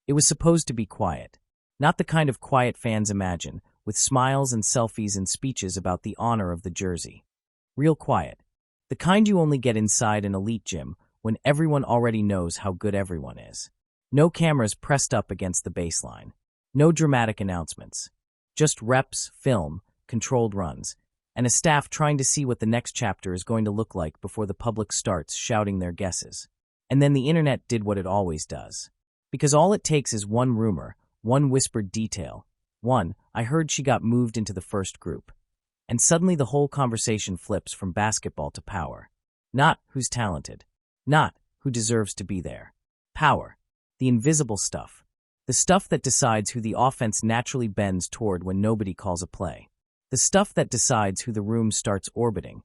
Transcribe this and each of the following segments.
It was supposed to be quiet. Not the kind of quiet fans imagine, with smiles and selfies and speeches about the honor of the jersey. Real quiet. The kind you only get inside an elite gym when everyone already knows how good everyone is. No cameras pressed up against the baseline. No dramatic announcements. Just reps, film, controlled runs, and a staff trying to see what the next chapter is going to look like before the public starts shouting their guesses. And then the internet did what it always does. Because all it takes is one rumor, one whispered detail. One, I heard she got moved into the first group. And suddenly the whole conversation flips from basketball to power. Not who's talented. Not who deserves to be there. Power. The invisible stuff. The stuff that decides who the offense naturally bends toward when nobody calls a play. The stuff that decides who the room starts orbiting,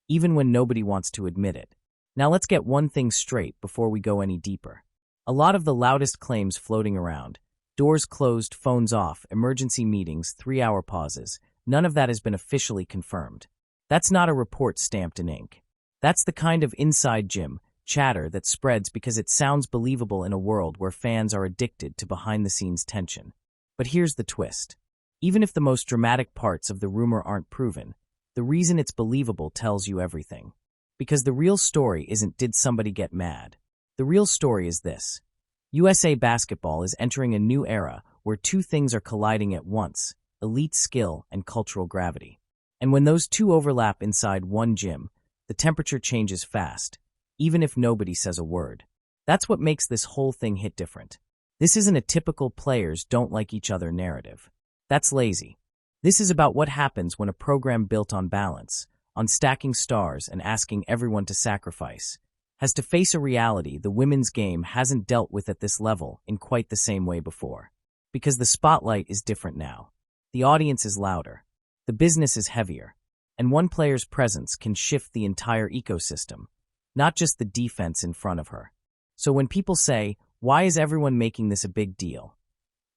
even when nobody wants to admit it. Now let's get one thing straight before we go any deeper. A lot of the loudest claims floating around, doors closed, phones off, emergency meetings, 3-hour pauses, none of that has been officially confirmed. That's not a report stamped in ink. That's the kind of inside gym chatter that spreads because it sounds believable in a world where fans are addicted to behind-the-scenes tension. But here's the twist. Even if the most dramatic parts of the rumor aren't proven, the reason it's believable tells you everything. Because the real story isn't did somebody get mad. The real story is this. USA basketball is entering a new era where two things are colliding at once, elite skill and cultural gravity. And when those two overlap inside one gym, the temperature changes fast, even if nobody says a word. That's what makes this whole thing hit different. This isn't a typical players don't like each other narrative. That's lazy. This is about what happens when a program built on balance, on stacking stars and asking everyone to sacrifice, has to face a reality the women's game hasn't dealt with at this level in quite the same way before. Because the spotlight is different now. The audience is louder. The business is heavier. And one player's presence can shift the entire ecosystem, not just the defense in front of her. So when people say, why is everyone making this a big deal?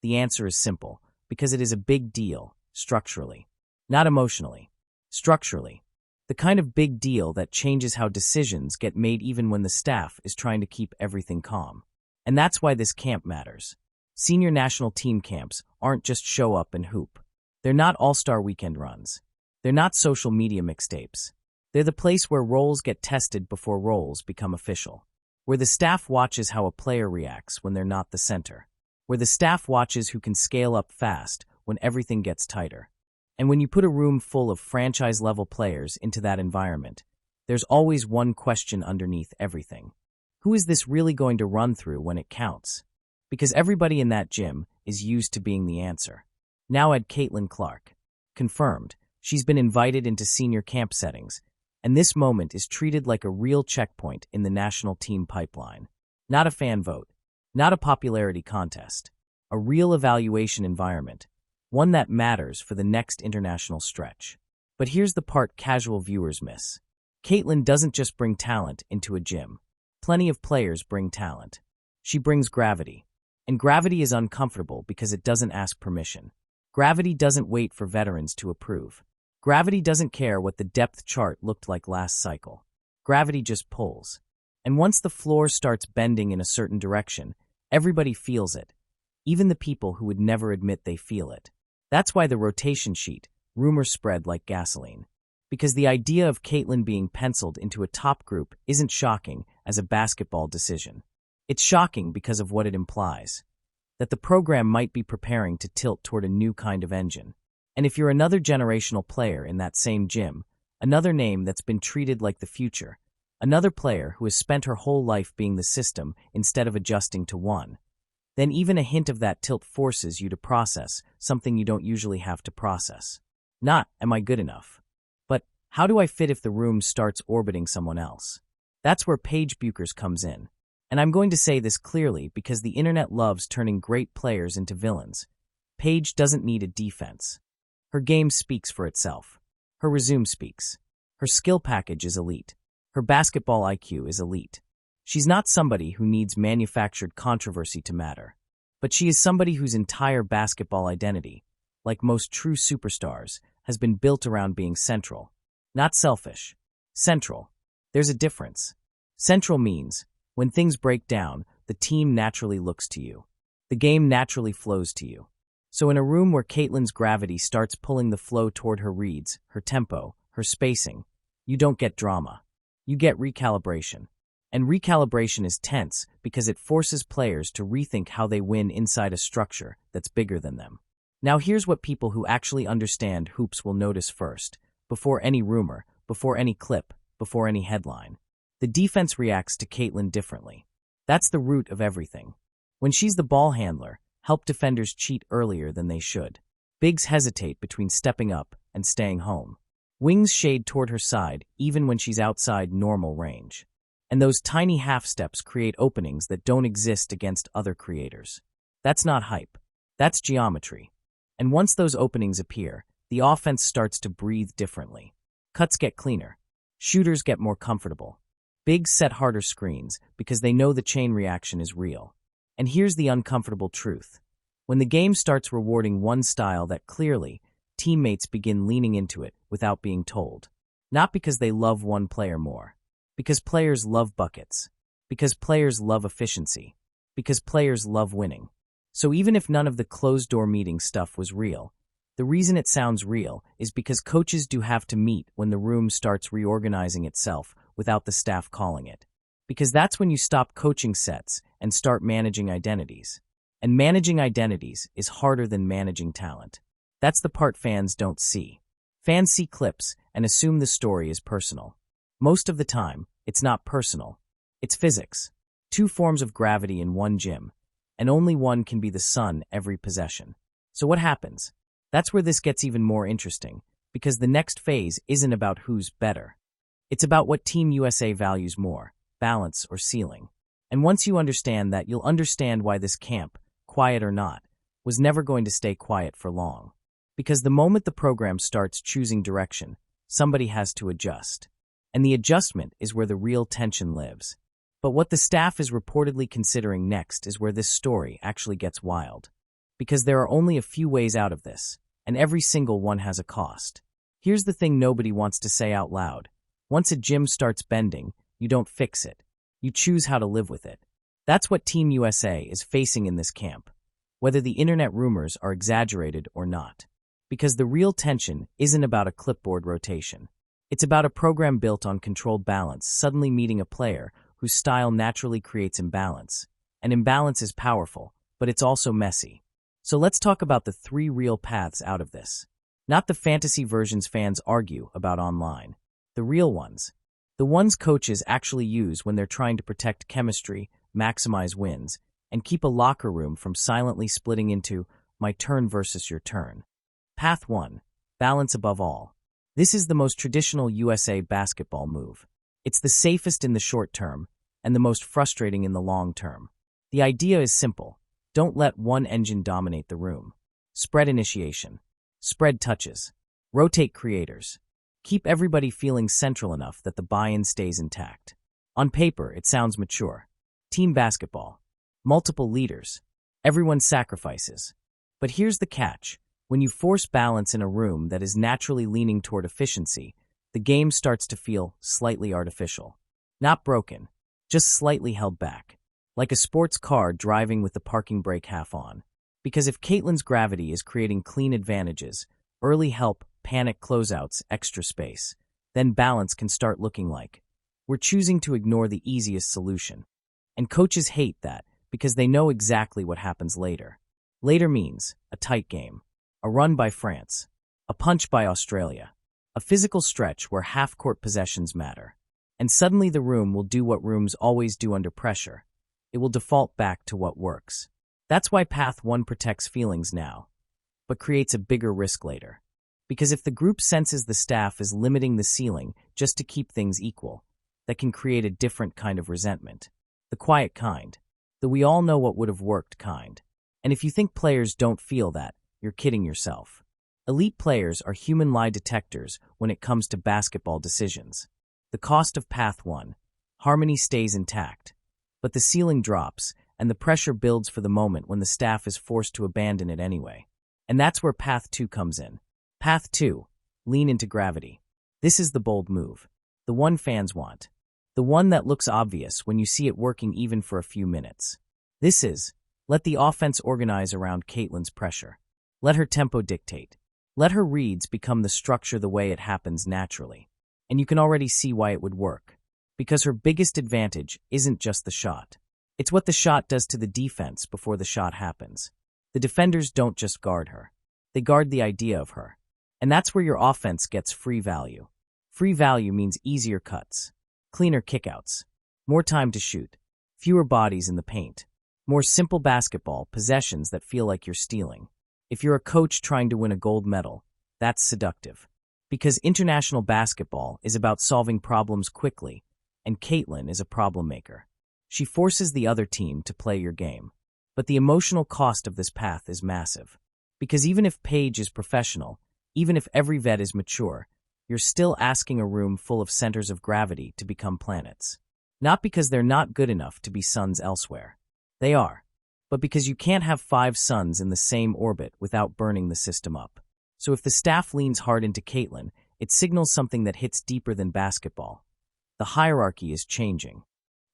The answer is simple, because it is a big deal, structurally. Not emotionally. Structurally. The kind of big deal that changes how decisions get made even when the staff is trying to keep everything calm. And that's why this camp matters. Senior national team camps aren't just show up and hoop. They're not all-star weekend runs. They're not social media mixtapes. They're the place where roles get tested before roles become official. Where the staff watches how a player reacts when they're not the center. Where the staff watches who can scale up fast when everything gets tighter. And when you put a room full of franchise-level players into that environment, there's always one question underneath everything. Who is this really going to run through when it counts? Because everybody in that gym is used to being the answer. Now add Caitlin Clark. Confirmed, she's been invited into senior camp settings, and this moment is treated like a real checkpoint in the national team pipeline. Not a fan vote, not a popularity contest, a real evaluation environment, one that matters for the next international stretch. But here's the part casual viewers miss. Caitlin doesn't just bring talent into a gym. Plenty of players bring talent. She brings gravity. And gravity is uncomfortable because it doesn't ask permission. Gravity doesn't wait for veterans to approve. Gravity doesn't care what the depth chart looked like last cycle. Gravity just pulls. And once the floor starts bending in a certain direction, everybody feels it, even the people who would never admit they feel it. That's why the rotation sheet, rumors spread like gasoline. Because the idea of Caitlin being penciled into a top group isn't shocking as a basketball decision. It's shocking because of what it implies. That the program might be preparing to tilt toward a new kind of engine. And if you're another generational player in that same gym, another name that's been treated like the future, another player who has spent her whole life being the system instead of adjusting to one, then even a hint of that tilt forces you to process something you don't usually have to process. Not, am I good enough? But, how do I fit if the room starts orbiting someone else? That's where Paige Bueckers comes in. And I'm going to say this clearly because the internet loves turning great players into villains. Paige doesn't need a defense. Her game speaks for itself. Her resume speaks. Her skill package is elite. Her basketball IQ is elite. She's not somebody who needs manufactured controversy to matter. But she is somebody whose entire basketball identity, like most true superstars, has been built around being central. Not selfish. Central. There's a difference. Central means, when things break down, the team naturally looks to you. The game naturally flows to you. So in a room where Caitlin's gravity starts pulling the flow toward her reads, her tempo, her spacing, you don't get drama. You get recalibration. And recalibration is tense because it forces players to rethink how they win inside a structure that's bigger than them. Now here's what people who actually understand hoops will notice first, before any rumor, before any clip, before any headline. The defense reacts to Caitlin differently. That's the root of everything. When she's the ball handler, help defenders cheat earlier than they should. Bigs hesitate between stepping up and staying home. Wings shade toward her side even when she's outside normal range. And those tiny half-steps create openings that don't exist against other creators. That's not hype. That's geometry. And once those openings appear, the offense starts to breathe differently. Cuts get cleaner. Shooters get more comfortable. Bigs set harder screens because they know the chain reaction is real. And here's the uncomfortable truth. When the game starts rewarding one style that clearly, teammates begin leaning into it without being told. Not because they love one player more. Because players love buckets. Because players love efficiency. Because players love winning. So even if none of the closed-door meeting stuff was real, the reason it sounds real is because coaches do have to meet when the room starts reorganizing itself without the staff calling it. Because that's when you stop coaching sets and start managing identities. And managing identities is harder than managing talent. That's the part fans don't see. Fans see clips and assume the story is personal. Most of the time, it's not personal. It's physics. Two forms of gravity in one gym, and only one can be the sun every possession. So what happens? That's where this gets even more interesting, because the next phase isn't about who's better. It's about what Team USA values more, balance or ceiling. And once you understand that, you'll understand why this camp, quiet or not, was never going to stay quiet for long. Because the moment the program starts choosing direction, somebody has to adjust. And the adjustment is where the real tension lives. But what the staff is reportedly considering next is where this story actually gets wild. Because there are only a few ways out of this, and every single one has a cost. Here's the thing nobody wants to say out loud. Once a gym starts bending, you don't fix it. You choose how to live with it. That's what Team USA is facing in this camp, whether the internet rumors are exaggerated or not. Because the real tension isn't about a clipboard rotation. It's about a program built on controlled balance suddenly meeting a player whose style naturally creates imbalance. And imbalance is powerful, but it's also messy. So let's talk about the three real paths out of this. Not the fantasy versions fans argue about online. The real ones. The ones coaches actually use when they're trying to protect chemistry, maximize wins, and keep a locker room from silently splitting into my turn versus your turn. Path 1. Balance above all. This is the most traditional USA basketball move. It's the safest in the short term and the most frustrating in the long term. The idea is simple. Don't let one engine dominate the room. Spread initiation. Spread touches. Rotate creators. Keep everybody feeling central enough that the buy-in stays intact. On paper, it sounds mature. Team basketball. Multiple leaders. Everyone sacrifices. But here's the catch. When you force balance in a room that is naturally leaning toward efficiency, the game starts to feel slightly artificial. Not broken, just slightly held back. Like a sports car driving with the parking brake half on. Because if Caitlin's gravity is creating clean advantages, early help, panic closeouts, extra space, then balance can start looking like we're choosing to ignore the easiest solution. And coaches hate that because they know exactly what happens later. Later means a tight game. A run by France, a punch by Australia, a physical stretch where half-court possessions matter. And suddenly the room will do what rooms always do under pressure. It will default back to what works. That's why Path 1 protects feelings now, but creates a bigger risk later. Because if the group senses the staff is limiting the ceiling just to keep things equal, that can create a different kind of resentment. The quiet kind. The we all know what would have worked kind. And if you think players don't feel that, you're kidding yourself. Elite players are human lie detectors when it comes to basketball decisions. The cost of Path 1. Harmony stays intact. But the ceiling drops, and the pressure builds for the moment when the staff is forced to abandon it anyway. And that's where Path 2 comes in. Path 2. Lean into gravity. This is the bold move. The one fans want. The one that looks obvious when you see it working even for a few minutes. This is Let the offense organize around Caitlin's pressure. Let her tempo dictate. Let her reads become the structure the way it happens naturally. And you can already see why it would work. Because her biggest advantage isn't just the shot. It's what the shot does to the defense before the shot happens. The defenders don't just guard her. They guard the idea of her. And that's where your offense gets free value. Free value means easier cuts, cleaner kickouts, more time to shoot, fewer bodies in the paint, more simple basketball possessions that feel like you're stealing. If you're a coach trying to win a gold medal, that's seductive. Because international basketball is about solving problems quickly, and Caitlin is a problem maker. She forces the other team to play your game. But the emotional cost of this path is massive. Because even if Paige is professional, even if every vet is mature, you're still asking a room full of centers of gravity to become planets. Not because they're not good enough to be suns elsewhere. They are. But because you can't have 5 suns in the same orbit without burning the system up. So if the staff leans hard into Caitlin, it signals something that hits deeper than basketball. The hierarchy is changing.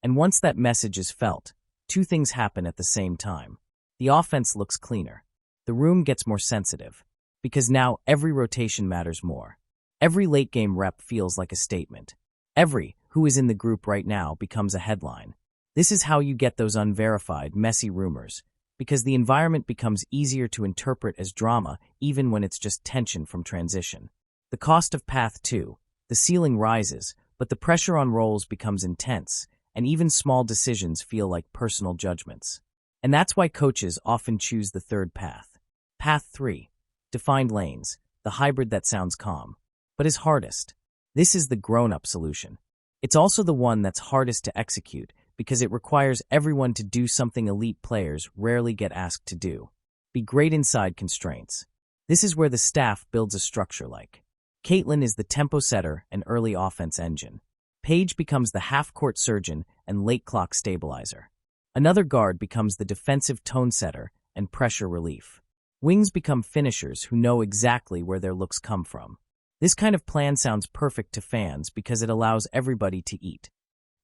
And once that message is felt, 2 things happen at the same time. The offense looks cleaner. The room gets more sensitive. Because now every rotation matters more. Every late-game rep feels like a statement. Every "who is in the group right now" becomes a headline. This is how you get those unverified, messy rumors, because the environment becomes easier to interpret as drama even when it's just tension from transition. The cost of Path 2, the ceiling rises, but the pressure on roles becomes intense, and even small decisions feel like personal judgments. And that's why coaches often choose the third path. Path 3, defined lanes, the hybrid that sounds calm, but is hardest. This is the grown-up solution. It's also the one that's hardest to execute because it requires everyone to do something elite players rarely get asked to do. Be great inside constraints. This is where the staff builds a structure like. Caitlin is the tempo setter and early offense engine. Paige becomes the half-court surgeon and late-clock stabilizer. Another guard becomes the defensive tone setter and pressure relief. Wings become finishers who know exactly where their looks come from. This kind of plan sounds perfect to fans because it allows everybody to eat.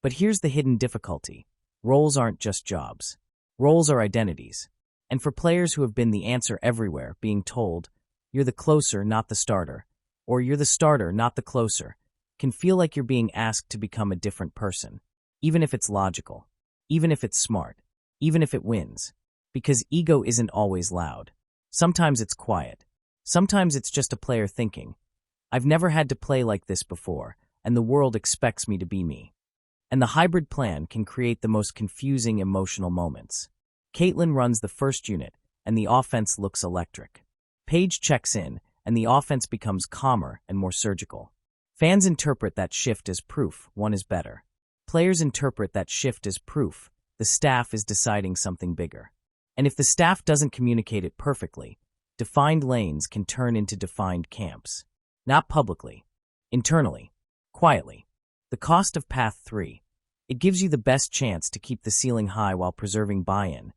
But here's the hidden difficulty. Roles aren't just jobs. Roles are identities. And for players who have been the answer everywhere, being told, "You're the closer, not the starter," or "You're the starter, not the closer," can feel like you're being asked to become a different person, even if it's logical, even if it's smart, even if it wins. Because ego isn't always loud. Sometimes it's quiet. Sometimes it's just a player thinking, "I've never had to play like this before, and the world expects me to be me." And the hybrid plan can create the most confusing emotional moments. Caitlin runs the first unit, and the offense looks electric. Paige checks in, and the offense becomes calmer and more surgical. Fans interpret that shift as proof one is better. Players interpret that shift as proof the staff is deciding something bigger. And if the staff doesn't communicate it perfectly, defined lanes can turn into defined camps. Not publicly, internally, quietly. The cost of Path 3. It gives you the best chance to keep the ceiling high while preserving buy-in,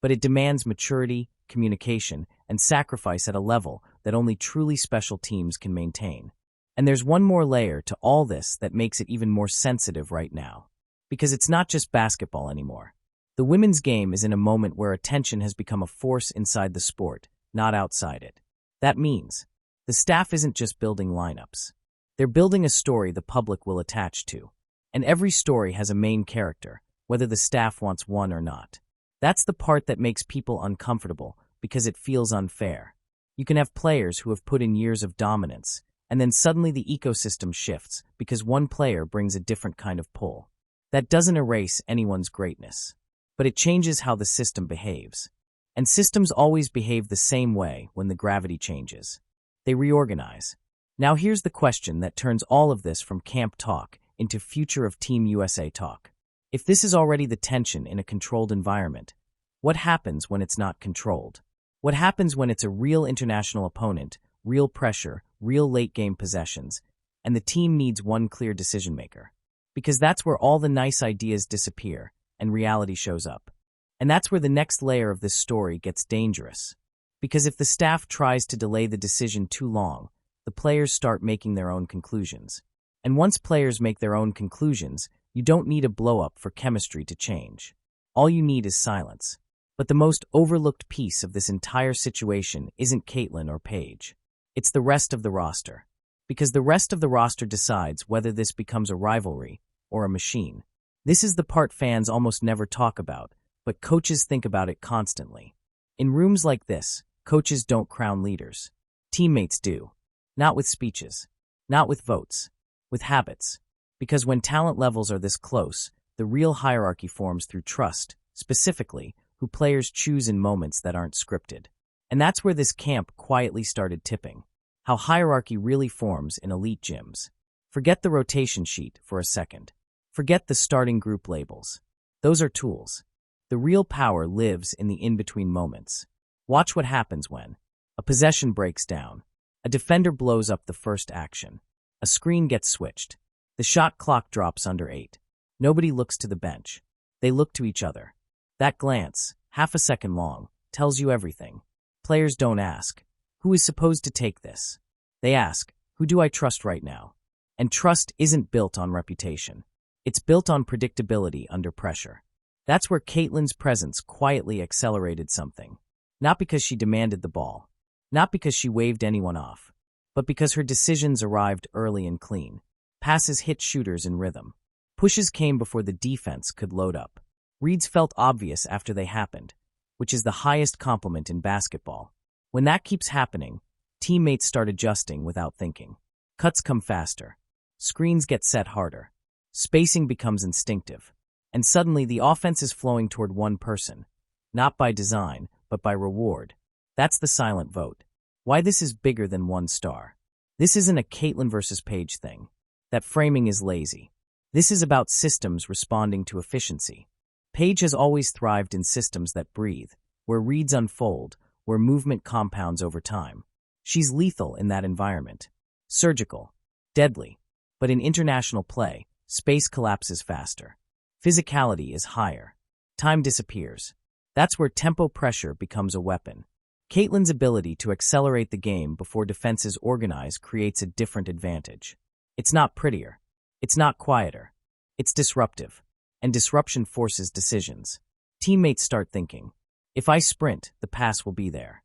but it demands maturity, communication, and sacrifice at a level that only truly special teams can maintain. And there's one more layer to all this that makes it even more sensitive right now. Because it's not just basketball anymore. The women's game is in a moment where attention has become a force inside the sport, not outside it. That means the staff isn't just building lineups. They're building a story the public will attach to. And every story has a main character, whether the staff wants one or not. That's the part that makes people uncomfortable because it feels unfair. You can have players who have put in years of dominance, and then suddenly the ecosystem shifts because one player brings a different kind of pull. That doesn't erase anyone's greatness, but it changes how the system behaves. And systems always behave the same way when the gravity changes. They reorganize. Now here's the question that turns all of this from camp talk into future of Team USA talk. If this is already the tension in a controlled environment, what happens when it's not controlled? What happens when it's a real international opponent, real pressure, real late-game possessions, and the team needs one clear decision-maker? Because that's where all the nice ideas disappear and reality shows up. And that's where the next layer of this story gets dangerous. Because if the staff tries to delay the decision too long, the players start making their own conclusions. And once players make their own conclusions, you don't need a blow-up for chemistry to change. All you need is silence. But the most overlooked piece of this entire situation isn't Caitlyn or Paige. It's the rest of the roster. Because the rest of the roster decides whether this becomes a rivalry or a machine. This is the part fans almost never talk about, but coaches think about it constantly. In rooms like this, coaches don't crown leaders. Teammates do. Not with speeches. Not with votes. With habits. Because when talent levels are this close, the real hierarchy forms through trust, specifically, who players choose in moments that aren't scripted. And that's where this camp quietly started tipping. How hierarchy really forms in elite gyms. Forget the rotation sheet for a second. Forget the starting group labels. Those are tools. The real power lives in the in-between moments. Watch what happens when a possession breaks down, a defender blows up the first action, a screen gets switched, the shot clock drops under 8. Nobody looks to the bench. They look to each other. That glance, half a second long, tells you everything. Players don't ask, who is supposed to take this? They ask, who do I trust right now? And trust isn't built on reputation. It's built on predictability under pressure. That's where Caitlyn's presence quietly accelerated something. Not because she demanded the ball, not because she waved anyone off, but because her decisions arrived early and clean. Passes hit shooters in rhythm. Pushes came before the defense could load up. Reads felt obvious after they happened, which is the highest compliment in basketball. When that keeps happening, teammates start adjusting without thinking. Cuts come faster. Screens get set harder. Spacing becomes instinctive. And suddenly the offense is flowing toward one person. Not by design, but by reward. That's the silent vote. Why this is bigger than one star. This isn't a Caitlyn versus Paige thing. That framing is lazy. This is about systems responding to efficiency. Paige has always thrived in systems that breathe, where reads unfold, where movement compounds over time. She's lethal in that environment. Surgical. Deadly. But in international play, space collapses faster. Physicality is higher. Time disappears. That's where tempo pressure becomes a weapon. Caitlyn's ability to accelerate the game before defenses organize creates a different advantage. It's not prettier. It's not quieter. It's disruptive. And disruption forces decisions. Teammates start thinking, if I sprint, the pass will be there.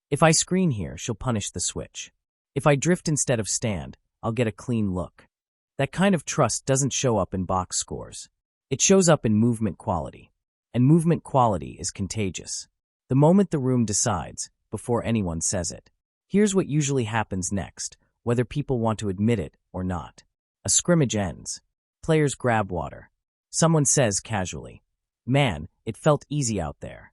If I screen here, she'll punish the switch. If I drift instead of stand, I'll get a clean look. That kind of trust doesn't show up in box scores. It shows up in movement quality. And movement quality is contagious. The moment the room decides, before anyone says it. Here's what usually happens next, whether people want to admit it or not. A scrimmage ends. Players grab water. Someone says casually, "Man, it felt easy out there."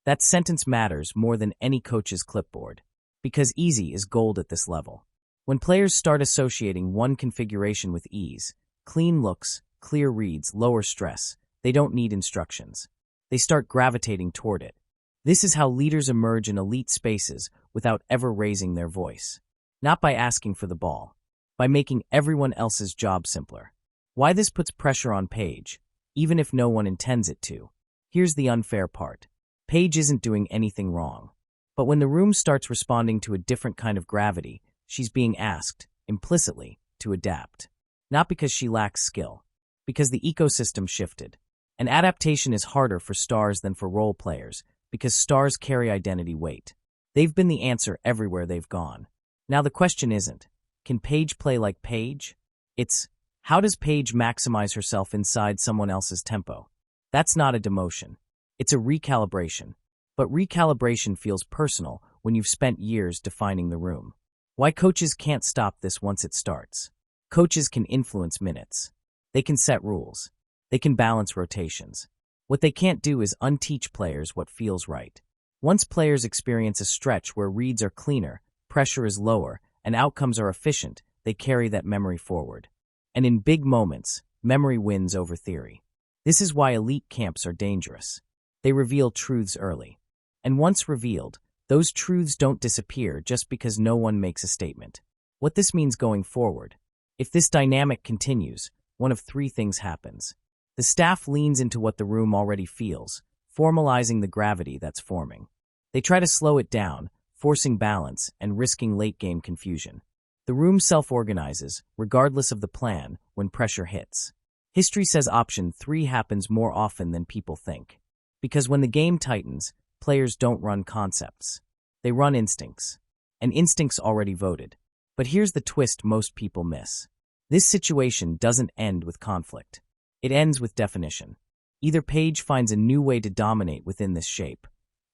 That sentence matters more than any coach's clipboard. Because easy is gold at this level. When players start associating one configuration with ease, clean looks, clear reads, lower stress, they don't need instructions. They start gravitating toward it. This is how leaders emerge in elite spaces without ever raising their voice. Not by asking for the ball, by making everyone else's job simpler. Why this puts pressure on Paige, even if no one intends it to. Here's the unfair part. Paige isn't doing anything wrong. But when the room starts responding to a different kind of gravity, she's being asked, implicitly, to adapt. Not because she lacks skill, because the ecosystem shifted. And adaptation is harder for stars than for role players, because stars carry identity weight. They've been the answer everywhere they've gone. Now the question isn't, can Paige play like Paige? It's, how does Paige maximize herself inside someone else's tempo? That's not a demotion. It's a recalibration. But recalibration feels personal when you've spent years defining the room. Why coaches can't stop this once it starts. Coaches can influence minutes. They can set rules. They can balance rotations. What they can't do is unteach players what feels right. Once players experience a stretch where reads are cleaner, pressure is lower, and outcomes are efficient, they carry that memory forward. And in big moments, memory wins over theory. This is why elite camps are dangerous. They reveal truths early. And once revealed, those truths don't disappear just because no one makes a statement. What this means going forward. If this dynamic continues, one of three things happens. The staff leans into what the room already feels, formalizing the gravity that's forming. They try to slow it down, forcing balance and risking late-game confusion. The room self-organizes, regardless of the plan, when pressure hits. History says option 3 happens more often than people think. Because when the game tightens, players don't run concepts. They run instincts. And instincts already voted. But here's the twist most people miss. This situation doesn't end with conflict. It ends with definition. Either Paige finds a new way to dominate within this shape,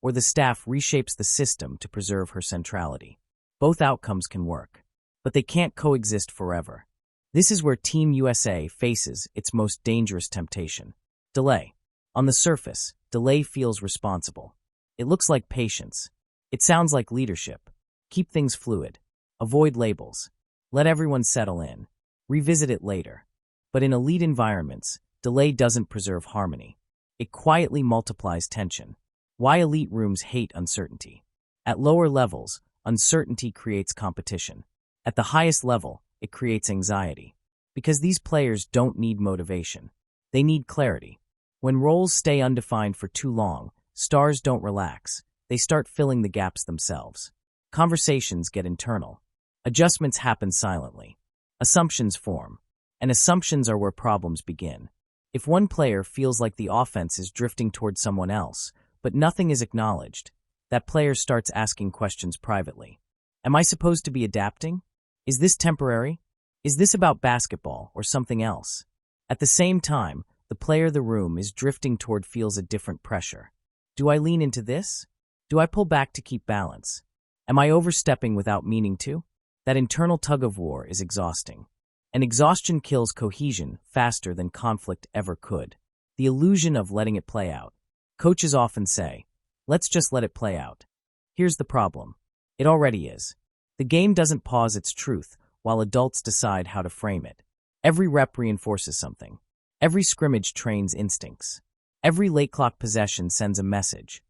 or the staff reshapes the system to preserve her centrality. Both outcomes can work, but they can't coexist forever. This is where Team USA faces its most dangerous temptation. Delay. On the surface, delay feels responsible. It looks like patience. It sounds like leadership. Keep things fluid. Avoid labels. Let everyone settle in. Revisit it later. But in elite environments, delay doesn't preserve harmony. It quietly multiplies tension. Why elite rooms hate uncertainty. At lower levels, uncertainty creates competition. At the highest level, it creates anxiety. Because these players don't need motivation. They need clarity. When roles stay undefined for too long, stars don't relax. They start filling the gaps themselves. Conversations get internal. Adjustments happen silently. Assumptions form. And assumptions are where problems begin. If one player feels like the offense is drifting toward someone else, but nothing is acknowledged, that player starts asking questions privately. Am I supposed to be adapting? Is this temporary? Is this about basketball or something else? At the same time, the player in the room is drifting toward feels a different pressure. Do I lean into this? Do I pull back to keep balance? Am I overstepping without meaning to? That internal tug-of-war is exhausting. And exhaustion kills cohesion faster than conflict ever could. The illusion of letting it play out. Coaches often say, let's just let it play out. Here's the problem. It already is. The game doesn't pause its truth while adults decide how to frame it. Every rep reinforces something. Every scrimmage trains instincts. Every late clock possession sends a message,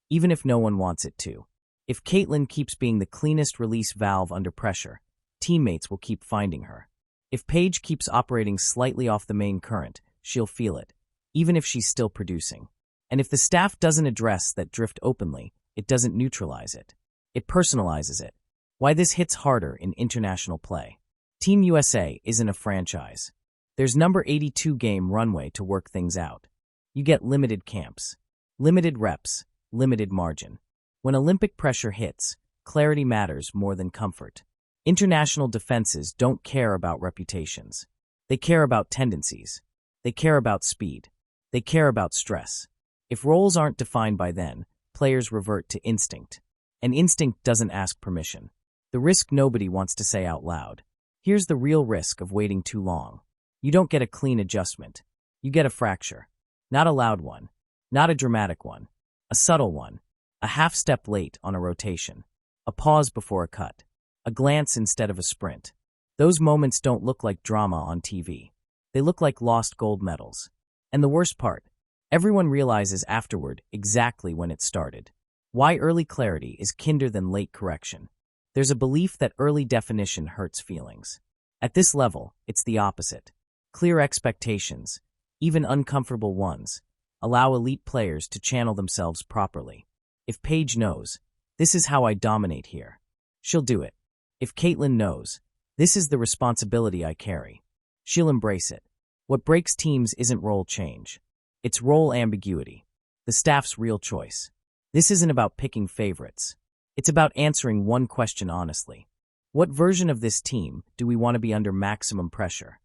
even if no one wants it to. If Caitlin keeps being the cleanest release valve under pressure, teammates will keep finding her. If Paige keeps operating slightly off the main current, she'll feel it, even if she's still producing. And if the staff doesn't address that drift openly, it doesn't neutralize it. It personalizes it. Why this hits harder in international play. Team USA isn't a franchise. There's number 82 game runway to work things out. You get limited camps, limited reps, limited margin. When Olympic pressure hits, clarity matters more than comfort. International defenses don't care about reputations. They care about tendencies. They care about speed. They care about stress. If roles aren't defined by then, players revert to instinct. And instinct doesn't ask permission. The risk nobody wants to say out loud. Here's the real risk of waiting too long. You don't get a clean adjustment. You get a fracture. Not a loud one. Not a dramatic one. A subtle one. A half step late on a rotation. A pause before a cut. A glance instead of a sprint. Those moments don't look like drama on TV. They look like lost gold medals. And the worst part, everyone realizes afterward exactly when it started. Why early clarity is kinder than late correction. There's a belief that early definition hurts feelings. At this level, it's the opposite. Clear expectations, even uncomfortable ones, allow elite players to channel themselves properly. If Paige knows, this is how I dominate here, she'll do it. If Caitlin knows, this is the responsibility I carry, she'll embrace it. What breaks teams isn't role change. It's role ambiguity, the staff's real choice. This isn't about picking favorites. It's about answering one question honestly. What version of this team do we want to be under maximum pressure?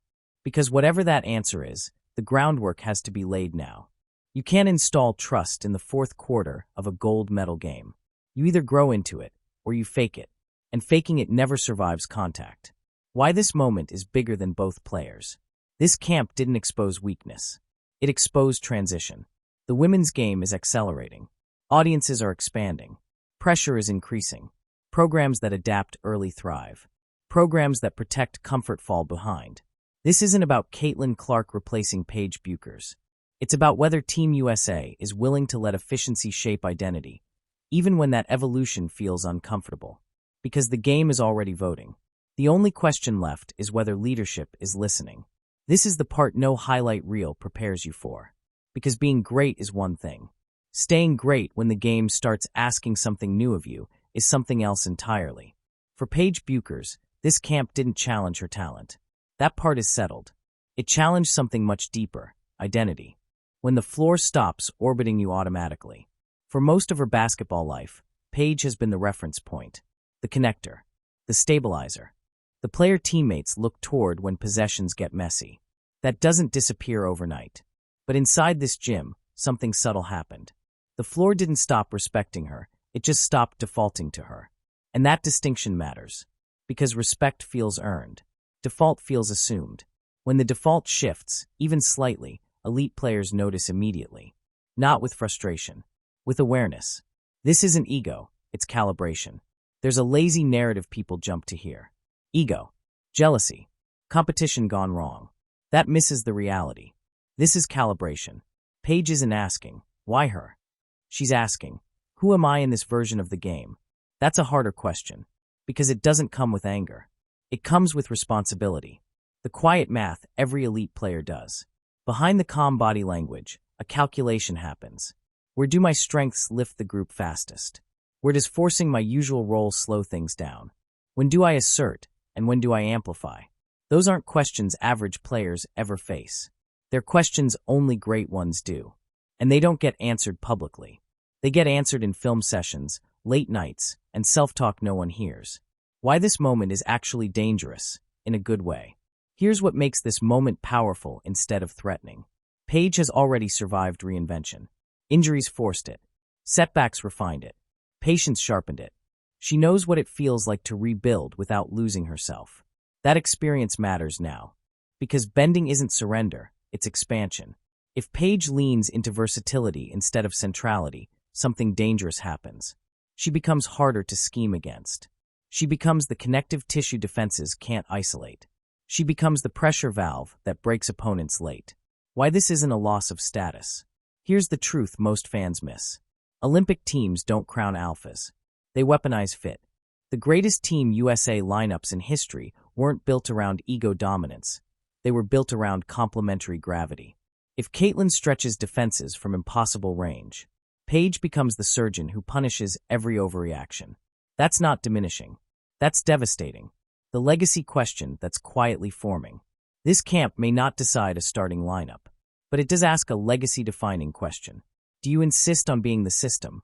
Because whatever that answer is, the groundwork has to be laid now. You can't install trust in the fourth quarter of a gold medal game. You either grow into it, or you fake it. And faking it never survives contact. Why this moment is bigger than both players. This camp didn't expose weakness. It exposed transition. The women's game is accelerating. Audiences are expanding. Pressure is increasing. Programs that adapt early thrive. Programs that protect comfort fall behind. This isn't about Caitlin Clark replacing Paige Bueckers. It's about whether Team USA is willing to let efficiency shape identity, even when that evolution feels uncomfortable. Because the game is already voting. The only question left is whether leadership is listening. This is the part no highlight reel prepares you for. Because being great is one thing. Staying great when the game starts asking something new of you is something else entirely. For Paige Bueckers, this camp didn't challenge her talent. That part is settled. It challenged something much deeper, identity. When the floor stops orbiting you automatically. For most of her basketball life, Paige has been the reference point, the connector, the stabilizer. The player teammates look toward when possessions get messy. That doesn't disappear overnight. But inside this gym, something subtle happened. The floor didn't stop respecting her, it just stopped defaulting to her. And that distinction matters. Because respect feels earned. Default feels assumed. When the default shifts, even slightly, elite players notice immediately. Not with frustration. With awareness. This isn't ego, it's calibration. There's a lazy narrative people jump to hear. Ego. Jealousy. Competition gone wrong. That misses the reality. This is calibration. Paige isn't asking, why her? She's asking, who am I in this version of the game? That's a harder question. Because it doesn't come with anger. It comes with responsibility. The quiet math every elite player does. Behind the calm body language, a calculation happens. Where do my strengths lift the group fastest? Where does forcing my usual role slow things down? When do I assert, and when do I amplify? Those aren't questions average players ever face. They're questions only great ones do. And they don't get answered publicly. They get answered in film sessions, late nights, and self-talk no one hears. Why this moment is actually dangerous, in a good way. Here's what makes this moment powerful instead of threatening. Paige has already survived reinvention. Injuries forced it. Setbacks refined it. Patience sharpened it. She knows what it feels like to rebuild without losing herself. That experience matters now. Because bending isn't surrender, it's expansion. If Paige leans into versatility instead of centrality, something dangerous happens. She becomes harder to scheme against. She becomes the connective tissue defenses can't isolate. She becomes the pressure valve that breaks opponents late. Why this isn't a loss of status? Here's the truth most fans miss. Olympic teams don't crown alphas. They weaponize fit. The greatest Team USA lineups in history weren't built around ego dominance. They were built around complementary gravity. If Caitlin stretches defenses from impossible range, Paige becomes the surgeon who punishes every overreaction. That's not diminishing. That's devastating. The legacy question that's quietly forming. This camp may not decide a starting lineup, but it does ask a legacy-defining question. Do you insist on being the system,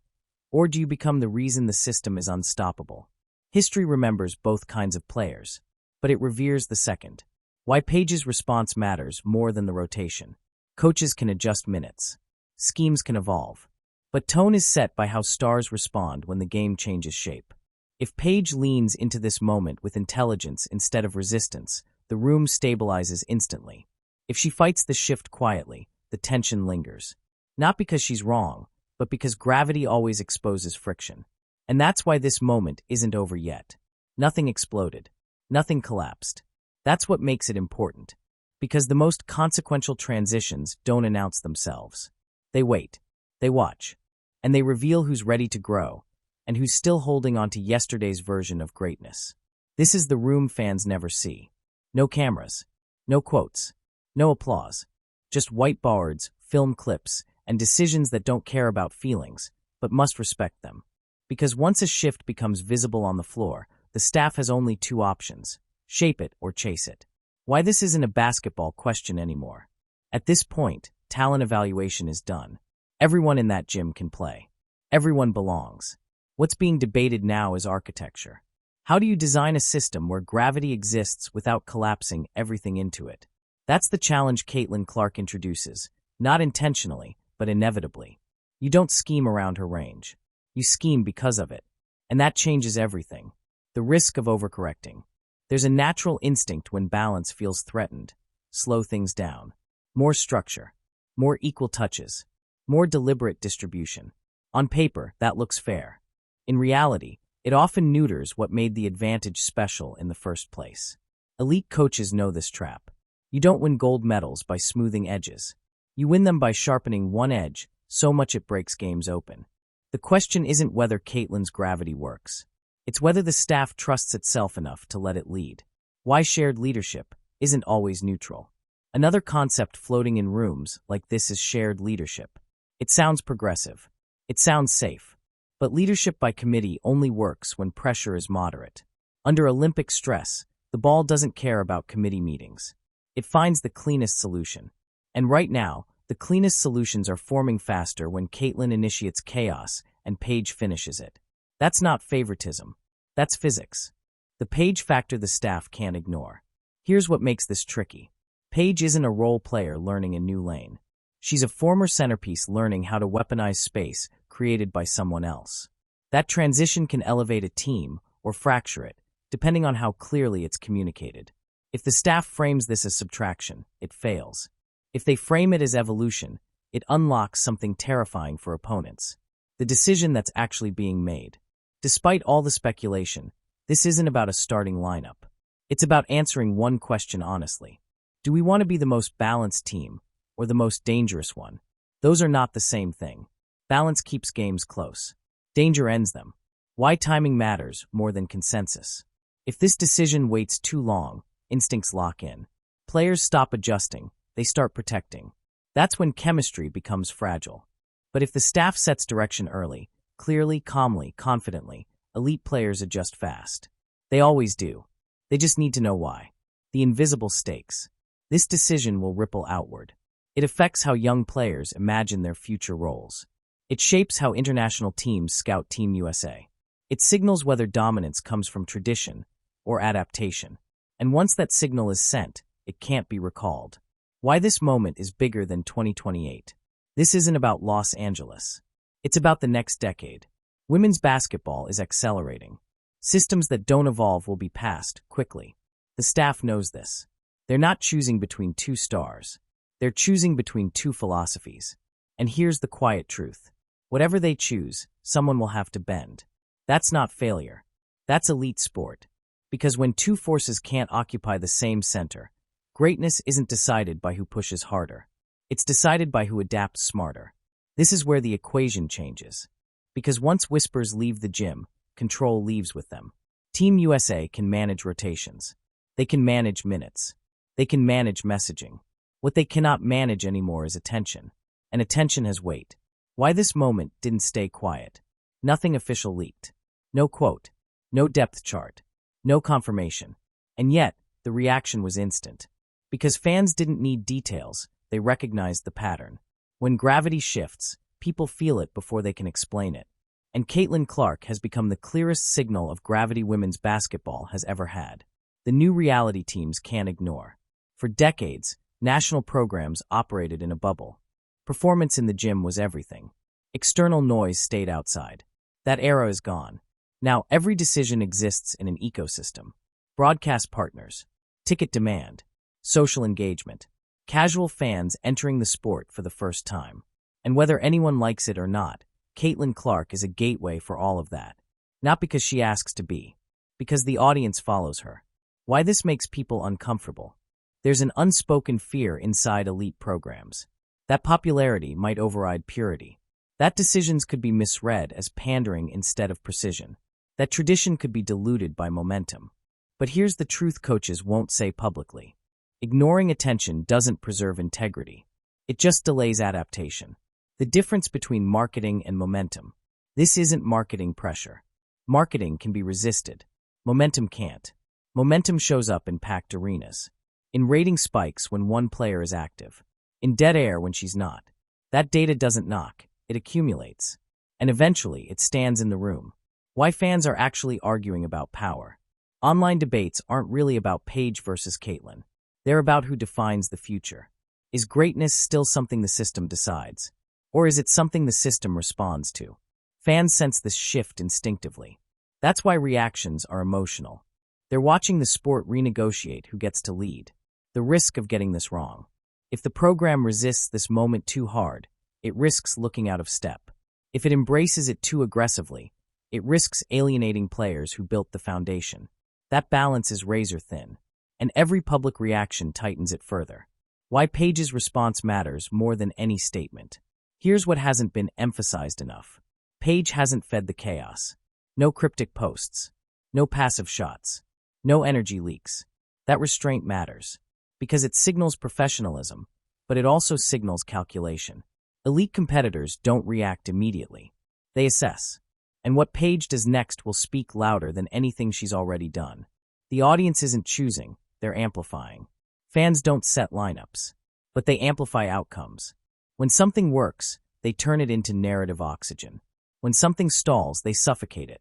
or do you become the reason the system is unstoppable? History remembers both kinds of players, but it reveres the second. Why Paige's response matters more than the rotation. Coaches can adjust minutes. Schemes can evolve. But tone is set by how stars respond when the game changes shape. If Paige leans into this moment with intelligence instead of resistance, the room stabilizes instantly. If she fights the shift quietly, the tension lingers. Not because she's wrong, but because gravity always exposes friction. And that's why this moment isn't over yet. Nothing exploded. Nothing collapsed. That's what makes it important. Because the most consequential transitions don't announce themselves. They wait. They watch. And they reveal who's ready to grow, and who's still holding on to yesterday's version of greatness. This is the room fans never see. No cameras. No quotes. No applause. Just whiteboards, film clips, and decisions that don't care about feelings, but must respect them. Because once a shift becomes visible on the floor, the staff has only two options: shape it or chase it. Why this isn't a basketball question anymore. At this point, talent evaluation is done. Everyone in that gym can play. Everyone belongs. What's being debated now is architecture. How do you design a system where gravity exists without collapsing everything into it? That's the challenge Caitlin Clark introduces, not intentionally, but inevitably. You don't scheme around her range. You scheme because of it. And that changes everything. The risk of overcorrecting. There's a natural instinct when balance feels threatened. Slow things down. More structure. More equal touches. More deliberate distribution. On paper, that looks fair. In reality, it often neuters what made the advantage special in the first place. Elite coaches know this trap. You don't win gold medals by smoothing edges. You win them by sharpening one edge so much it breaks games open. The question isn't whether Caitlin's gravity works. It's whether the staff trusts itself enough to let it lead. Why shared leadership isn't always neutral. Another concept floating in rooms like this is shared leadership. It sounds progressive. It sounds safe. But leadership by committee only works when pressure is moderate. Under Olympic stress, the ball doesn't care about committee meetings. It finds the cleanest solution. And right now, The cleanest solutions are forming faster when Caitlin initiates chaos and Paige finishes it. That's not favoritism. That's physics. The Paige factor the staff can't ignore. Here's what makes this tricky. Paige isn't a role player learning a new lane. She's a former centerpiece learning how to weaponize space created by someone else. That transition can elevate a team or fracture it, depending on how clearly it's communicated. If the staff frames this as subtraction, it fails. If they frame it as evolution, it unlocks something terrifying for opponents. The decision that's actually being made. Despite all the speculation, this isn't about a starting lineup. It's about answering one question honestly. Do we want to be the most balanced team or the most dangerous one? Those are not the same thing. Balance keeps games close. Danger ends them. Why timing matters more than consensus. If this decision waits too long, instincts lock in. Players stop adjusting, they start protecting. That's when chemistry becomes fragile. But if the staff sets direction early, clearly, calmly, confidently, elite players adjust fast. They always do. They just need to know why. The invisible stakes. This decision will ripple outward. It affects how young players imagine their future roles. It shapes how international teams scout Team USA. It signals whether dominance comes from tradition or adaptation. And once that signal is sent, it can't be recalled. Why this moment is bigger than 2028. This isn't about Los Angeles. It's about the next decade. Women's basketball is accelerating. Systems that don't evolve will be passed quickly. The staff knows this. They're not choosing between two stars. They're choosing between two philosophies. And here's the quiet truth. Whatever they choose, someone will have to bend. That's not failure. That's elite sport. Because when two forces can't occupy the same center, greatness isn't decided by who pushes harder. It's decided by who adapts smarter. This is where the equation changes. Because once whispers leave the gym, control leaves with them. Team USA can manage rotations. They can manage minutes. They can manage messaging. What they cannot manage anymore is attention. And attention has weight. Why this moment didn't stay quiet. Nothing official leaked. No quote. No depth chart. No confirmation. And yet, the reaction was instant. Because fans didn't need details, they recognized the pattern. When gravity shifts, people feel it before they can explain it. And Caitlin Clark has become the clearest signal of gravity women's basketball has ever had. The new reality teams can't ignore. For decades, national programs operated in a bubble. Performance in the gym was everything. External noise stayed outside. That era is gone. Now every decision exists in an ecosystem. Broadcast partners, ticket demand, social engagement, casual fans entering the sport for the first time. And whether anyone likes it or not, Caitlin Clark is a gateway for all of that. Not because she asks to be, because the audience follows her. Why this makes people uncomfortable? There's an unspoken fear inside elite programs. That popularity might override purity. That decisions could be misread as pandering instead of precision. That tradition could be diluted by momentum. But here's the truth coaches won't say publicly. Ignoring attention doesn't preserve integrity. It just delays adaptation. The difference between marketing and momentum. This isn't marketing pressure. Marketing can be resisted. Momentum can't. Momentum shows up in packed arenas. In rating spikes when one player is active. In dead air when she's not. That data doesn't knock. It accumulates. And eventually, it stands in the room. Why fans are actually arguing about power. Online debates aren't really about Paige versus Caitlin. They're about who defines the future. Is greatness still something the system decides? Or is it something the system responds to? Fans sense this shift instinctively. That's why reactions are emotional. They're watching the sport renegotiate who gets to lead. The risk of getting this wrong. If the program resists this moment too hard, it risks looking out of step. If it embraces it too aggressively, it risks alienating players who built the foundation. That balance is razor thin, and every public reaction tightens it further. Why Paige's response matters more than any statement. Here's what hasn't been emphasized enough. Paige hasn't fed the chaos. No cryptic posts. No passive shots. No energy leaks. That restraint matters, because it signals professionalism, but it also signals calculation. Elite competitors don't react immediately. They assess. And what Paige does next will speak louder than anything she's already done. The audience isn't choosing, they're amplifying. Fans don't set lineups, but they amplify outcomes. When something works, they turn it into narrative oxygen. When something stalls, they suffocate it.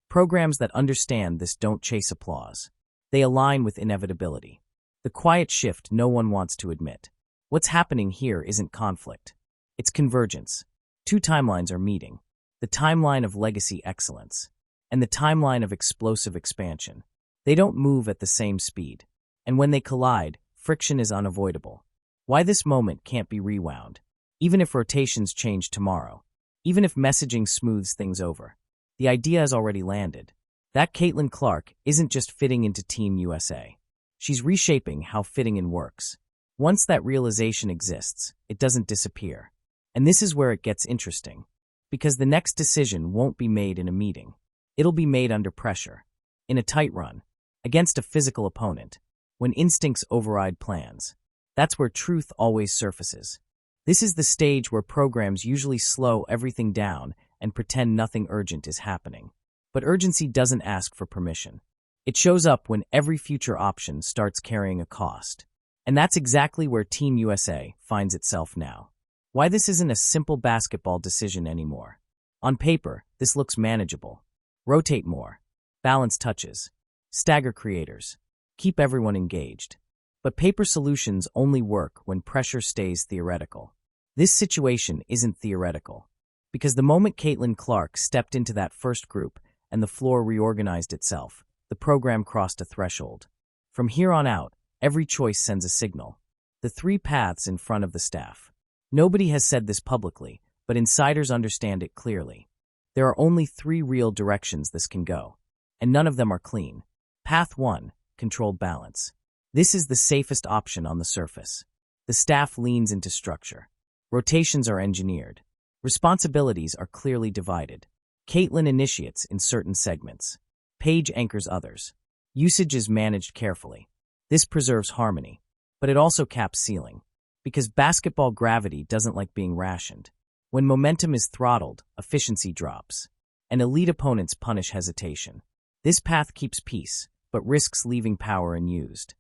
Programs that understand this don't chase applause. They align with inevitability. The quiet shift no one wants to admit. What's happening here isn't conflict. It's convergence. Two timelines are meeting. The timeline of legacy excellence and the timeline of explosive expansion. They don't move at the same speed. And when they collide, friction is unavoidable. Why this moment can't be rewound? Even if rotations change tomorrow. Even if messaging smooths things over. The idea has already landed. That Caitlin Clark isn't just fitting into Team USA. She's reshaping how fitting in works. Once that realization exists, it doesn't disappear. And this is where it gets interesting. Because the next decision won't be made in a meeting. It'll be made under pressure. In a tight run. Against a physical opponent. When instincts override plans. That's where truth always surfaces. This is the stage where programs usually slow everything down and pretend nothing urgent is happening. But urgency doesn't ask for permission. It shows up when every future option starts carrying a cost. And that's exactly where Team USA finds itself now. Why this isn't a simple basketball decision anymore. On paper, this looks manageable. Rotate more. Balance touches. Stagger creators. Keep everyone engaged. But paper solutions only work when pressure stays theoretical. This situation isn't theoretical. Because the moment Caitlin Clark stepped into that first group and the floor reorganized itself, the program crossed a threshold. From here on out, every choice sends a signal. The three paths in front of the staff. Nobody has said this publicly, but insiders understand it clearly. There are only three real directions this can go. And none of them are clean. Path 1, controlled balance. This is the safest option on the surface. The staff leans into structure. Rotations are engineered. Responsibilities are clearly divided. Caitlin initiates in certain segments. Paige anchors others. Usage is managed carefully. This preserves harmony, but it also caps ceiling. Because basketball gravity doesn't like being rationed. When momentum is throttled, efficiency drops. And elite opponents punish hesitation. This path keeps peace, but risks leaving power unused.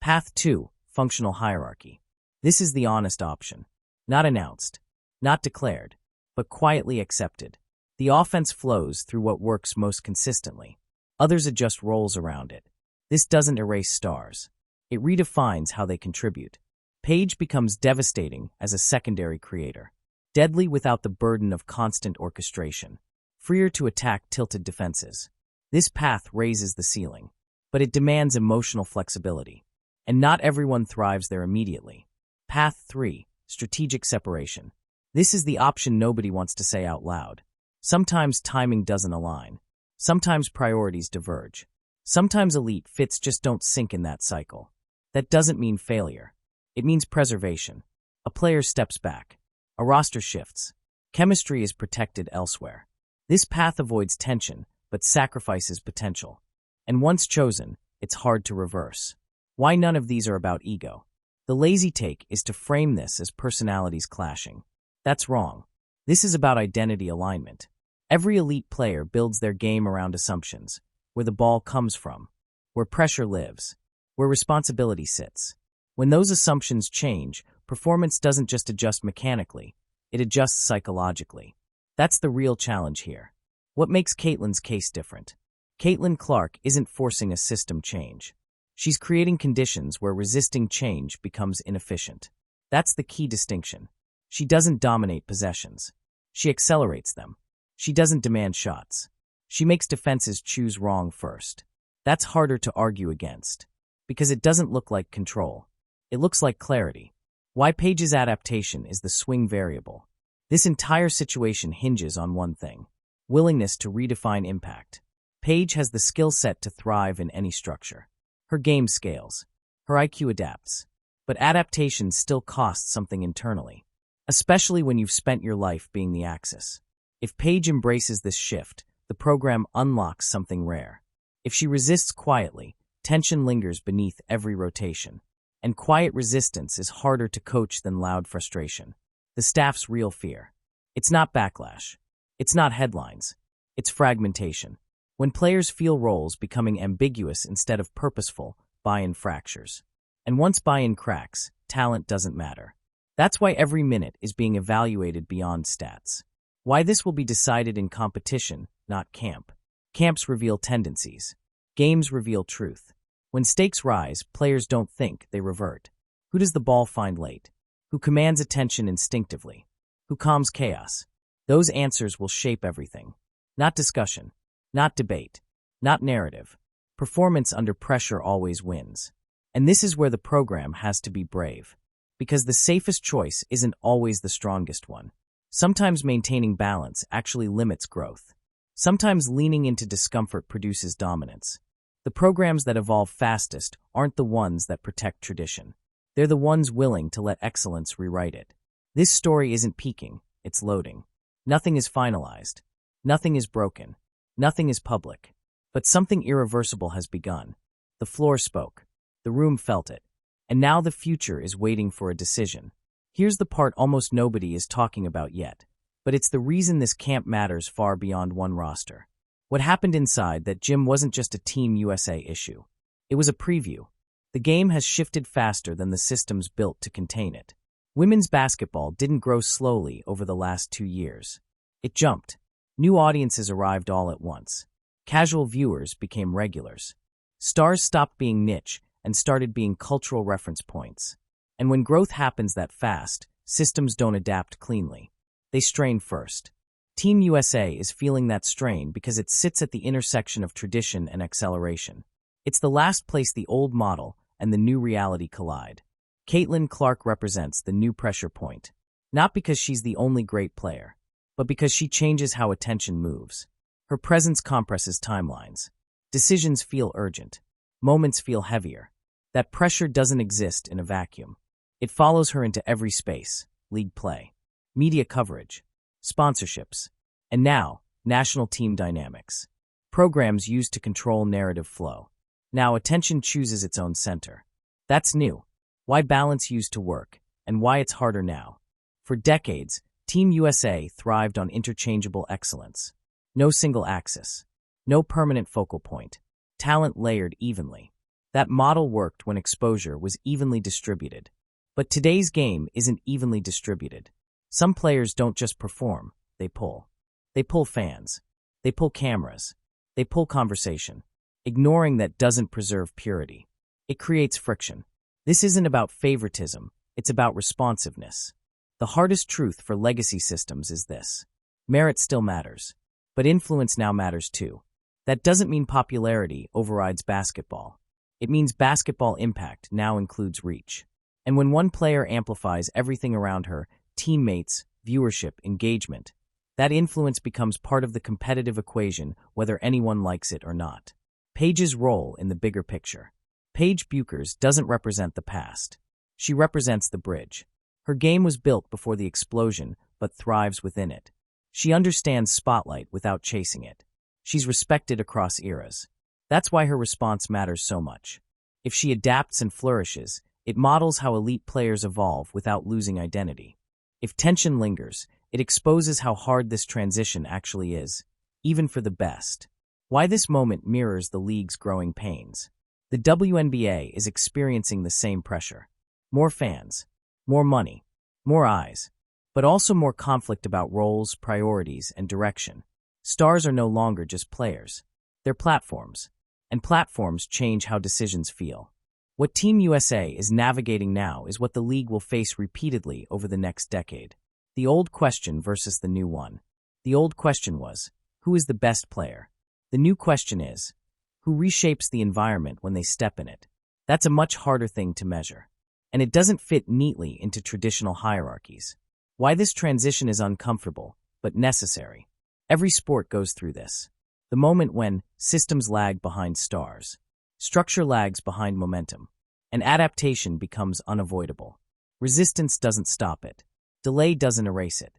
Path 2, functional hierarchy. This is the honest option. Not announced, not declared, but quietly accepted. The offense flows through what works most consistently. Others adjust roles around it. This doesn't erase stars. It redefines how they contribute. Paige becomes devastating as a secondary creator. Deadly without the burden of constant orchestration. Freer to attack tilted defenses. This path raises the ceiling. But it demands emotional flexibility. And not everyone thrives there immediately. Path 3, strategic separation. This is the option nobody wants to say out loud. Sometimes timing doesn't align. Sometimes priorities diverge. Sometimes elite fits just don't sync in that cycle. That doesn't mean failure. It means preservation. A player steps back. A roster shifts. Chemistry is protected elsewhere. This path avoids tension, but sacrifices potential. And once chosen, it's hard to reverse. Why none of these are about ego? The lazy take is to frame this as personalities clashing. That's wrong. This is about identity alignment. Every elite player builds their game around assumptions, where the ball comes from, where pressure lives, where responsibility sits. When those assumptions change, performance doesn't just adjust mechanically, it adjusts psychologically. That's the real challenge here. What makes Caitlin's case different? Caitlin Clark isn't forcing a system change. She's creating conditions where resisting change becomes inefficient. That's the key distinction. She doesn't dominate possessions. She accelerates them. She doesn't demand shots. She makes defenses choose wrong first. That's harder to argue against. Because it doesn't look like control. It looks like clarity. Why Paige's adaptation is the swing variable. This entire situation hinges on one thing. Willingness to redefine impact. Paige has the skill set to thrive in any structure. Her game scales. Her IQ adapts. But adaptation still costs something internally. Especially when you've spent your life being the axis. If Paige embraces this shift, the program unlocks something rare. If she resists quietly, tension lingers beneath every rotation. And quiet resistance is harder to coach than loud frustration. The staff's real fear. It's not backlash. It's not headlines. It's fragmentation. When players feel roles becoming ambiguous instead of purposeful, buy-in fractures. And once buy-in cracks, talent doesn't matter. That's why every minute is being evaluated beyond stats. Why this will be decided in competition, not camp. Camps reveal tendencies. Games reveal truth. When stakes rise, players don't think, they revert. Who does the ball find late? Who commands attention instinctively? Who calms chaos? Those answers will shape everything. Not discussion. Not debate. Not narrative. Performance under pressure always wins. And this is where the program has to be brave. Because the safest choice isn't always the strongest one. Sometimes maintaining balance actually limits growth. Sometimes leaning into discomfort produces dominance. The programs that evolve fastest aren't the ones that protect tradition. They're the ones willing to let excellence rewrite it. This story isn't peaking, it's loading. Nothing is finalized. Nothing is broken. Nothing is public. But something irreversible has begun. The floor spoke. The room felt it. And now the future is waiting for a decision. Here's the part almost nobody is talking about yet. But it's the reason this camp matters far beyond one roster. What happened inside that gym wasn't just a Team USA issue. It was a preview. The game has shifted faster than the systems built to contain it. Women's basketball didn't grow slowly over the last 2 years. It jumped. New audiences arrived all at once. Casual viewers became regulars. Stars stopped being niche and started being cultural reference points. And when growth happens that fast, systems don't adapt cleanly. They strain first. Team USA is feeling that strain because it sits at the intersection of tradition and acceleration. It's the last place the old model and the new reality collide. Caitlin Clark represents the new pressure point. Not because she's the only great player, but because she changes how attention moves. Her presence compresses timelines. Decisions feel urgent. Moments feel heavier. That pressure doesn't exist in a vacuum. It follows her into every space: league play, media coverage, sponsorships, and now, national team dynamics. Programs used to control narrative flow. Now attention chooses its own center. That's new. Why balance used to work, and why it's harder now. For decades, Team USA thrived on interchangeable excellence. No single axis. No permanent focal point. Talent layered evenly. That model worked when exposure was evenly distributed. But today's game isn't evenly distributed. Some players don't just perform, they pull. They pull fans. They pull cameras. They pull conversation. Ignoring that doesn't preserve purity. It creates friction. This isn't about favoritism, it's about responsiveness. The hardest truth for legacy systems is this: merit still matters, but influence now matters too. That doesn't mean popularity overrides basketball. It means basketball impact now includes reach. And when one player amplifies everything around her, teammates, viewership, engagement, that influence becomes part of the competitive equation whether anyone likes it or not. Paige's role in the bigger picture. Paige Bueckers doesn't represent the past. She represents the bridge. Her game was built before the explosion, but thrives within it. She understands spotlight without chasing it. She's respected across eras. That's why her response matters so much. If she adapts and flourishes, it models how elite players evolve without losing identity. If tension lingers, it exposes how hard this transition actually is, even for the best. Why this moment mirrors the league's growing pains. The WNBA is experiencing the same pressure. More fans, more money, more eyes, but also more conflict about roles, priorities, and direction. Stars are no longer just players. They're platforms, and platforms change how decisions feel. What Team USA is navigating now is what the league will face repeatedly over the next decade. The old question versus the new one. The old question was, who is the best player? The new question is, who reshapes the environment when they step in it? That's a much harder thing to measure. And it doesn't fit neatly into traditional hierarchies. Why this transition is uncomfortable, but necessary. Every sport goes through this. The moment when systems lag behind stars, structure lags behind momentum, and adaptation becomes unavoidable. Resistance doesn't stop it. Delay doesn't erase it.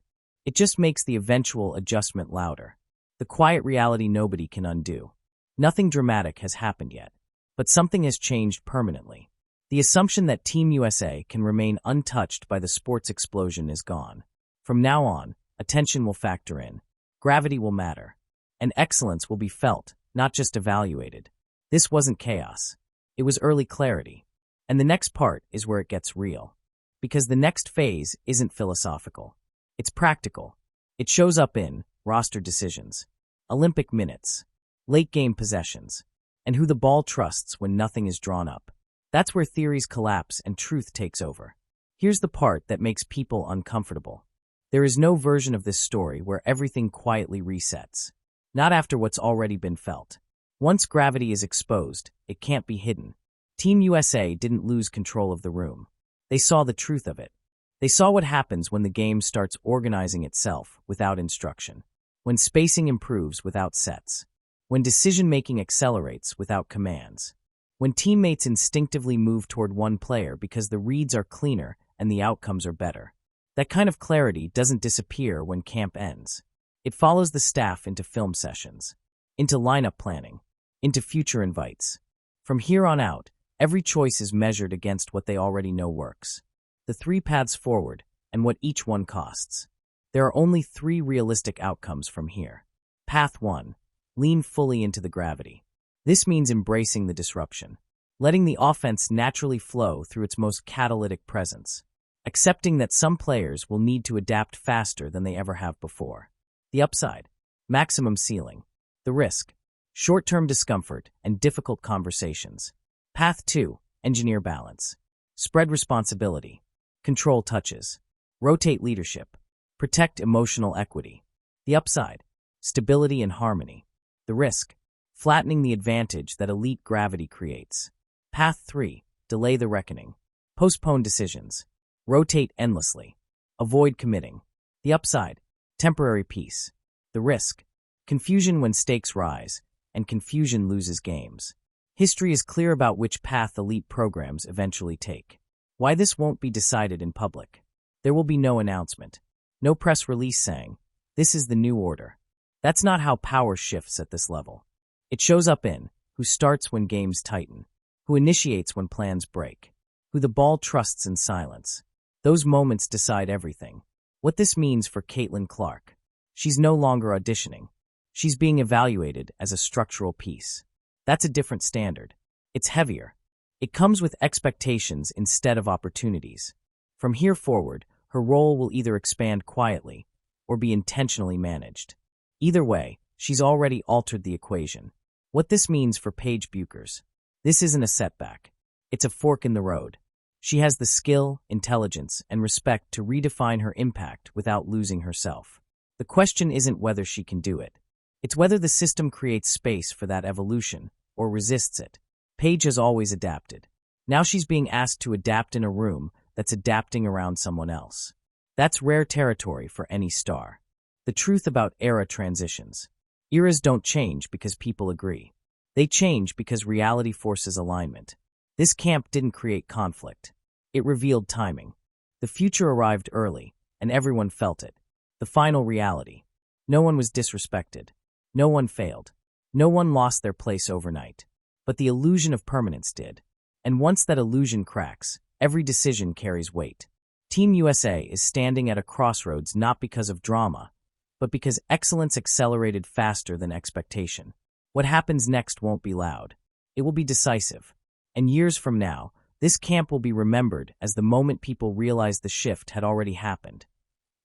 It just makes the eventual adjustment louder. The quiet reality nobody can undo. Nothing dramatic has happened yet, but something has changed permanently. The assumption that Team USA can remain untouched by the sports explosion is gone. From now on, attention will factor in, gravity will matter, and excellence will be felt, not just evaluated. This wasn't chaos. It was early clarity. And the next part is where it gets real. Because the next phase isn't philosophical. It's practical. It shows up in roster decisions, Olympic minutes, late-game possessions, and who the ball trusts when nothing is drawn up. That's where theories collapse and truth takes over. Here's the part that makes people uncomfortable. There is no version of this story where everything quietly resets. Not after what's already been felt. Once gravity is exposed, it can't be hidden. Team USA didn't lose control of the room. They saw the truth of it. They saw what happens when the game starts organizing itself without instruction, when spacing improves without sets, when decision-making accelerates without commands, when teammates instinctively move toward one player because the reads are cleaner and the outcomes are better. That kind of clarity doesn't disappear when camp ends. It follows the staff into film sessions, into lineup planning, into future invites. From here on out, every choice is measured against what they already know works. The 3 paths forward, and what each one costs. There are only 3 realistic outcomes from here. Path 1. Lean fully into the gravity. This means embracing the disruption, letting the offense naturally flow through its most catalytic presence, accepting that some players will need to adapt faster than they ever have before. The upside, maximum ceiling. The risk, short-term discomfort and difficult conversations. Path 2. Engineer balance. Spread responsibility. Control touches. Rotate leadership. Protect emotional equity. The upside, stability and harmony. The risk, flattening the advantage that elite gravity creates. Path 3. Delay the reckoning. Postpone decisions. Rotate endlessly. Avoid committing. The upside, temporary peace. The risk, confusion when stakes rise, and confusion loses games. History is clear about which path elite programs eventually take. Why this won't be decided in public. There will be no announcement. No press release saying, "This is the new order." That's not how power shifts at this level. It shows up in who starts when games tighten, who initiates when plans break, who the ball trusts in silence. Those moments decide everything. What this means for Caitlin Clark. She's no longer auditioning. She's being evaluated as a structural piece. That's a different standard. It's heavier. It comes with expectations instead of opportunities. From here forward, her role will either expand quietly or be intentionally managed. Either way, she's already altered the equation. What this means for Paige Bueckers. This isn't a setback. It's a fork in the road. She has the skill, intelligence, and respect to redefine her impact without losing herself. The question isn't whether she can do it. It's whether the system creates space for that evolution or resists it. Paige has always adapted. Now she's being asked to adapt in a room that's adapting around someone else. That's rare territory for any star. The truth about era transitions. Eras don't change because people agree. They change because reality forces alignment. This camp didn't create conflict. It revealed timing. The future arrived early, and everyone felt it. The final reality. No one was disrespected. No one failed. No one lost their place overnight. But the illusion of permanence did. And once that illusion cracks, every decision carries weight. Team USA is standing at a crossroads not because of drama, but because excellence accelerated faster than expectation. What happens next won't be loud. It will be decisive. And years from now, this camp will be remembered as the moment people realized the shift had already happened,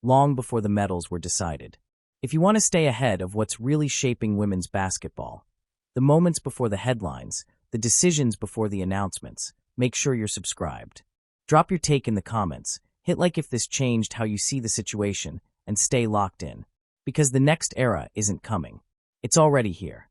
long before the medals were decided. If you want to stay ahead of what's really shaping women's basketball, the moments before the headlines, the decisions before the announcements, make sure you're subscribed. Drop your take in the comments, hit like if this changed how you see the situation, and stay locked in. Because the next era isn't coming. It's already here.